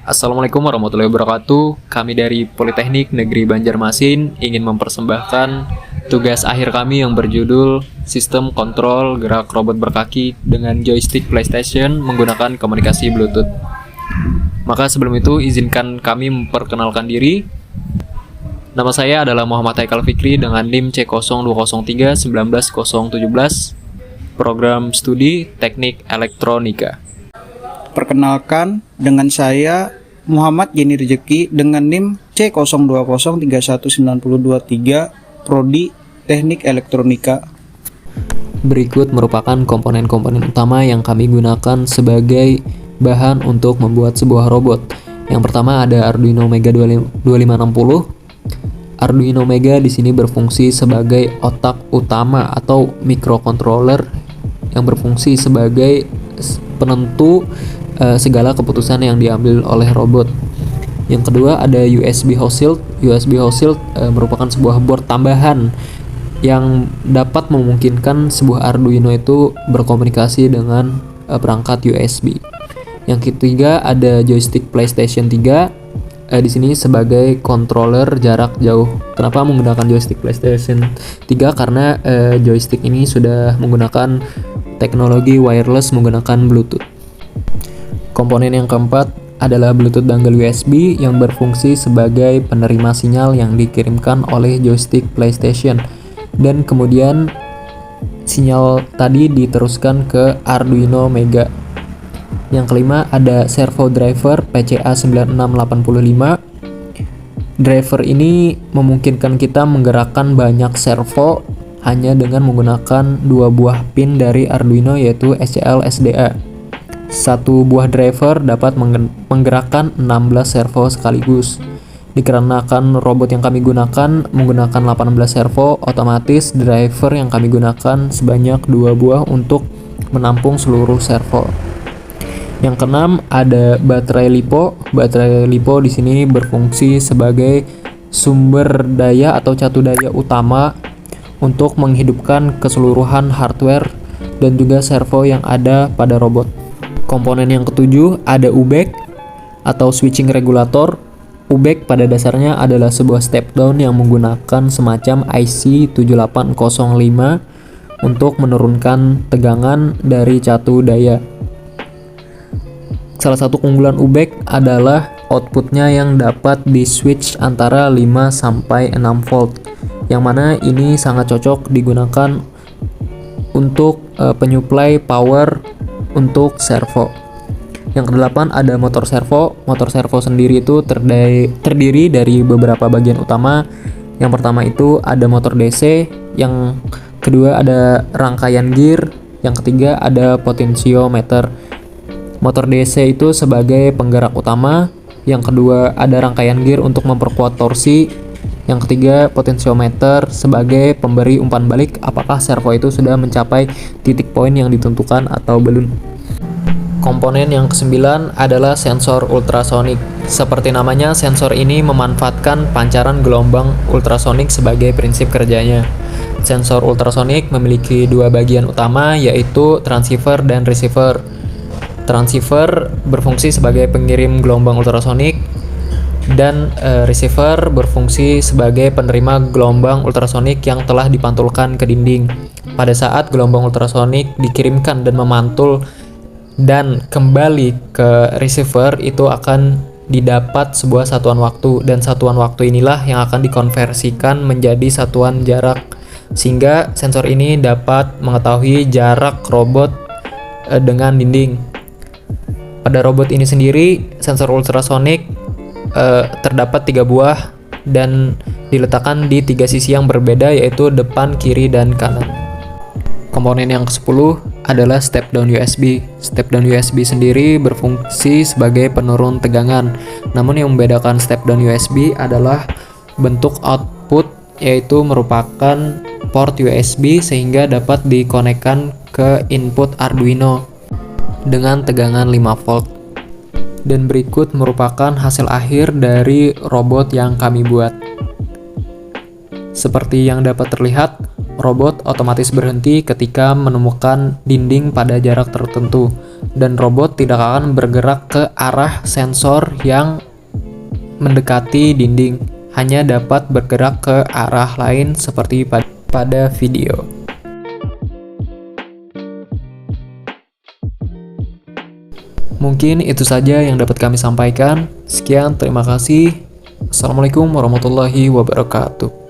Assalamualaikum warahmatullahi wabarakatuh. Kami dari Politeknik Negeri Banjarmasin ingin mempersembahkan tugas akhir kami yang berjudul Sistem Kontrol Gerak Robot Berkaki dengan Joystick PlayStation menggunakan komunikasi Bluetooth. Maka sebelum itu izinkan kami memperkenalkan diri. Nama saya adalah Muhammad Haikal Fikri dengan NIM C0203-19017, Program Studi Teknik Elektronika. Perkenalkan, dengan saya Muhammad Yeni Rezeki dengan NIM C02031923, Prodi Teknik Elektronika. Berikut merupakan komponen-komponen utama yang kami gunakan sebagai bahan untuk membuat sebuah robot. Yang pertama ada Arduino Mega 2560. Arduino Mega di sini berfungsi sebagai otak utama atau microcontroller yang berfungsi sebagai penentu segala keputusan yang diambil oleh robot. Yang kedua ada USB Household. USB Household merupakan sebuah board tambahan yang dapat memungkinkan sebuah Arduino itu berkomunikasi dengan perangkat USB. Yang ketiga ada joystick PlayStation 3. Di sini sebagai controller jarak jauh. Kenapa menggunakan joystick PlayStation 3? Karena joystick ini sudah menggunakan teknologi wireless menggunakan Bluetooth. Komponen yang keempat adalah Bluetooth dongle USB yang berfungsi sebagai penerima sinyal yang dikirimkan oleh joystick PlayStation, dan kemudian sinyal tadi diteruskan ke Arduino Mega. Yang kelima ada servo driver PCA9685. Driver ini memungkinkan kita menggerakkan banyak servo hanya dengan menggunakan dua buah pin dari Arduino, yaitu SCL SDA. Satu buah driver dapat menggerakkan 16 servo sekaligus. Dikarenakan robot yang kami gunakan menggunakan 18 servo, otomatis driver yang kami gunakan sebanyak 2 buah untuk menampung seluruh servo. Yang keenam ada baterai LiPo. Baterai LiPo di sini berfungsi sebagai sumber daya atau catu daya utama untuk menghidupkan keseluruhan hardware dan juga servo yang ada pada robot. Komponen yang ketujuh ada UBEC atau switching regulator. UBEC pada dasarnya adalah sebuah step down yang menggunakan semacam IC 7805 untuk menurunkan tegangan dari catu daya. Salah satu keunggulan UBEC adalah outputnya yang dapat di switch antara 5 sampai 6 volt, yang mana ini sangat cocok digunakan untuk penyuplai power untuk servo. Yang kedelapan ada motor servo. Motor servo sendiri itu terdiri dari beberapa bagian utama. Yang pertama itu ada motor DC, yang kedua ada rangkaian gear, yang ketiga ada potentiometer. Motor DC itu sebagai penggerak utama, yang kedua ada rangkaian gear untuk memperkuat torsi, yang ketiga potentiometer sebagai pemberi umpan balik apakah servo itu sudah mencapai titik poin yang ditentukan atau belum. Komponen yang kesembilan adalah sensor ultrasonik. Seperti namanya, sensor ini memanfaatkan pancaran gelombang ultrasonik sebagai prinsip kerjanya. Sensor ultrasonik memiliki dua bagian utama, yaitu transceiver dan receiver. Transceiver berfungsi sebagai pengirim gelombang ultrasonik, dan receiver berfungsi sebagai penerima gelombang ultrasonik yang telah dipantulkan ke dinding. Pada saat gelombang ultrasonik dikirimkan dan memantul dan kembali ke receiver, itu akan didapat sebuah satuan waktu, dan satuan waktu inilah yang akan dikonversikan menjadi satuan jarak, sehingga sensor ini dapat mengetahui jarak robot dengan dinding. Pada robot ini sendiri, sensor ultrasonik terdapat 3 buah dan diletakkan di 3 sisi yang berbeda, yaitu depan, kiri, dan kanan. Komponen yang ke-10 adalah step down USB. Step down USB sendiri berfungsi sebagai penurun tegangan. Namun yang membedakan step down USB adalah bentuk output, yaitu merupakan port USB sehingga dapat dikonekkan ke input Arduino dengan tegangan 5 volt. Dan berikut merupakan hasil akhir dari robot yang kami buat. Seperti yang dapat terlihat, robot otomatis berhenti ketika menemukan dinding pada jarak tertentu. dan robot tidak akan bergerak ke arah sensor yang mendekati dinding, hanya dapat bergerak ke arah lain seperti pada video. Mungkin itu saja yang dapat kami sampaikan. Sekian, terima kasih. Assalamualaikum warahmatullahi wabarakatuh.